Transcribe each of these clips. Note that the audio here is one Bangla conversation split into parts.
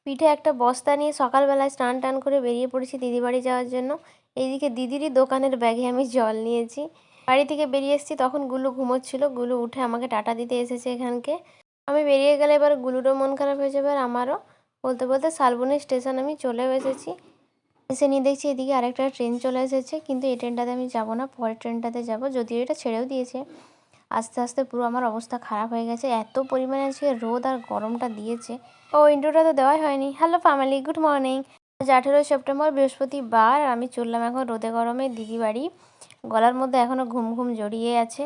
পিঠে একটা বস্তা নিয়ে সকালবেলায় স্নান টান করে বেরিয়ে পড়েছি দিদি বাড়ি যাওয়ার জন্য। এইদিকে দিদিরই দোকানের ব্যাগে আমি জল নিয়েছি। বাড়ি থেকে বেরিয়ে এসেছি, তখন গুলু ঘুমোচ্ছিল। গুলু উঠে আমাকে টাটা দিতে এসেছে এখানকে। আমি বেরিয়ে গেলে এবার গুলুরও মন খারাপ হয়ে যাবে আর আমারও। বলতে বলতে শালবনী স্টেশন আমি চলেও এসেছি। এসে নিয়ে দেখছি এদিকে আরেকটা ট্রেন চলে এসেছে, কিন্তু এই ট্রেনটাতে আমি যাব না, পরের ট্রেনটাতে যাব, যদিও এটা ছেড়েও দিয়েছে। আস্তে আস্তে পুরো আমার অবস্থা খারাপ হয়ে গেছে, এত পরিমাণে আজকে রোদ আর গরমটা দিয়েছে। ও ইন্ট্রোটা তো দেওয়াই হয়নি। Hello family, good morning. আজ 18 সেপ্টেম্বর, বৃহস্পতিবার। আমি চললাম এখন রোদে গরমে দিদি বাড়ি। গলার মধ্যে এখনও ঘুম ঘুম জড়িয়ে আছে।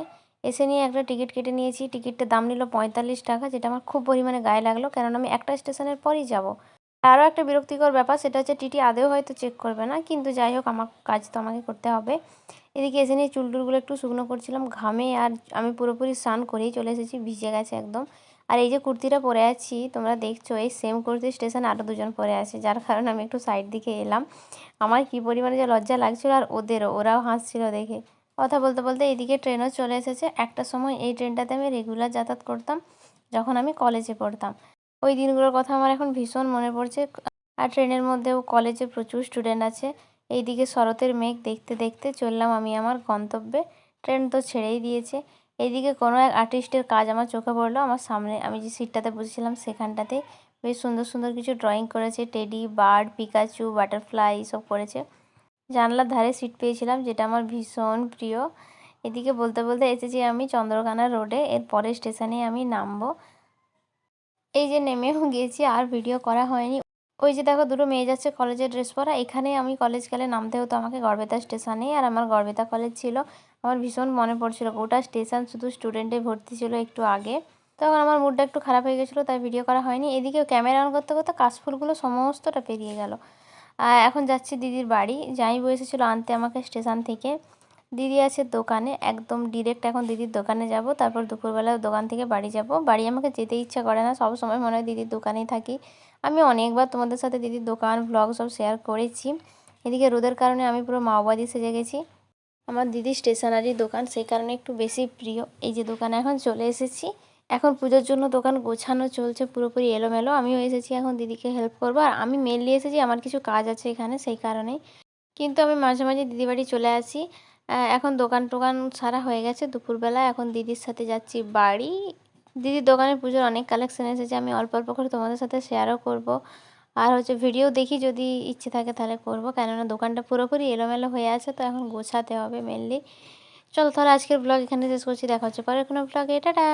এসে নিয়ে একটা টিকিট কেটে নিয়েছি। টিকিটটার দাম নিল 45 টাকা, যেটা আমার খুব পরিমাণে গায়ে লাগলো, কেননা আমি একটা স্টেশনের পরই যাব। আরও একটা বিরক্তিকর ব্যাপার, সেটা হচ্ছে টিটি আদেও হয়তো চেক করবে না, কিন্তু যাই হোক আমার কাজ তো আমাকে করতে হবে। এদিকে এসে নিয়ে চুলটুলগুলো একটু শুকনো করছিলাম ঘামে, আর আমি পুরোপুরি স্নান করেই চলে এসেছি, ভিজে গেছে একদম। আর এই যে কুর্তিটা পরে আছি তোমরা দেখছো, এই সেম কুর্তি স্টেশনে আরও দুজন পরে আছে, যার কারণে আমি একটু সাইড দিকে এলাম। আমার কী পরিমাণে যে লজ্জা লাগছিল, আর ওরাও হাসছিল দেখে। কথা বলতে বলতে এইদিকে ট্রেনও চলে এসেছে। একটা সময় এই ট্রেনটাতে আমি রেগুলার যাতায়াত করতাম, যখন আমি কলেজে পড়তাম। ওই দিনগুলোর কথা আমার এখন ভীষণ মনে পড়ছে। আর ট্রেনের মধ্যেও কলেজে প্রচুর স্টুডেন্ট আছে। এইদিকে শরতের মেঘ দেখতে দেখতে চললাম আমি আমার গন্তব্যে। ট্রেন তো ছেড়েই দিয়েছে। এইদিকে কোনো এক আর্টিস্টের কাজ আমার চোখে পড়লো। আমার সামনে আমি যে সিটটাতে বসেছিলাম সেখানটাতে বেশ সুন্দর সুন্দর কিছু ড্রয়িং করেছে, টেডি, বার্ড, পিকাচু, বাটারফ্লাই সব করেছে। জানলার ধারে সিট পেয়েছিলাম, যেটা আমার ভীষণ প্রিয়। এদিকে বলতে বলতে এসেছি আমি চন্দ্রকোনা রোডে। এর পরের স্টেশনে আমি নামবো। এই যে নেমেও গিয়েছি, আর ভিডিও করা হয়নি। ওই যে দেখো দুটো মেয়ে যাচ্ছে কলেজের ড্রেস পরা। এখানে আমি কলেজ গেলে নামতে হতো আমাকে গড়বেতা স্টেশনে, আর আমার গড়বেতা কলেজ ছিল। আমার ভীষণ মনে পড়ছিল, গোটা স্টেশন শুধু স্টুডেন্টে ভর্তি ছিল একটু আগে। তখন আমার মুডটা একটু খারাপ হয়ে গেছিলো, তাই ভিডিও করা হয়নি। এদিকে ক্যামেরা অন করতে করতে কাশফুলগুলো সমস্তটা পেরিয়ে গেল। এখন যাচ্ছি দিদির বাড়ি। জামাইবাবু এসেছিলো আনতে আমাকে স্টেশন থেকে। দিদি আছে দোকানে, একদম ডিরেক্ট এখন দিদির দোকানে যাব, তারপর দুপুরবেলা দোকান থেকে বাড়ি যাব। বাড়ি আমাকে যেতে ইচ্ছা করে না, সব সময় মনে হয় দিদির দোকানেই থাকি। আমি অনেকবার তোমাদের সাথে দিদির দোকান ব্লগ সব শেয়ার করেছি। এদিকে রোদের কারণে আমি পুরো মাওবাদী সেজে গেছি। আমার দিদির স্টেশনারি দোকান, সেই কারণে একটু বেশি প্রিয়। এই যে দোকানে এখন চলে এসেছি। এখন পুজোর জন্য দোকান গোছানো চলছে, পুরোপুরি এলোমেলো। আমিও এসেছি এখন দিদিকে হেল্প করবো, আর আমি মেনলি এসেছি আমার কিছু কাজ আছে এখানে, সেই কারণেই। কিন্তু আমি মাঝে মাঝে দিদি বাড়ি চলে আসি। এখন দোকান টোকান সারা হয়ে গেছে দুপুরবেলা, এখন দিদির সাথে যাচ্ছি বাড়ি। দিদির দোকানে পুজোর অনেক কালেকশন এসেছে, আমি অল্প অল্প করে তোমাদের সাথে শেয়ারও করব। আর হচ্ছে ভিডিও দেখি, যদি ইচ্ছে থাকে তাহলে করব, কেননা দোকানটা পুরোপুরি এলোমেলো হয়ে আছে, তো এখন গোছাতে হবে মেনলি। চলো তাহলে আজকের ব্লগ এখানে শেষ করছি, দেখা হচ্ছে পরের কোনো ব্লগে। টাটা।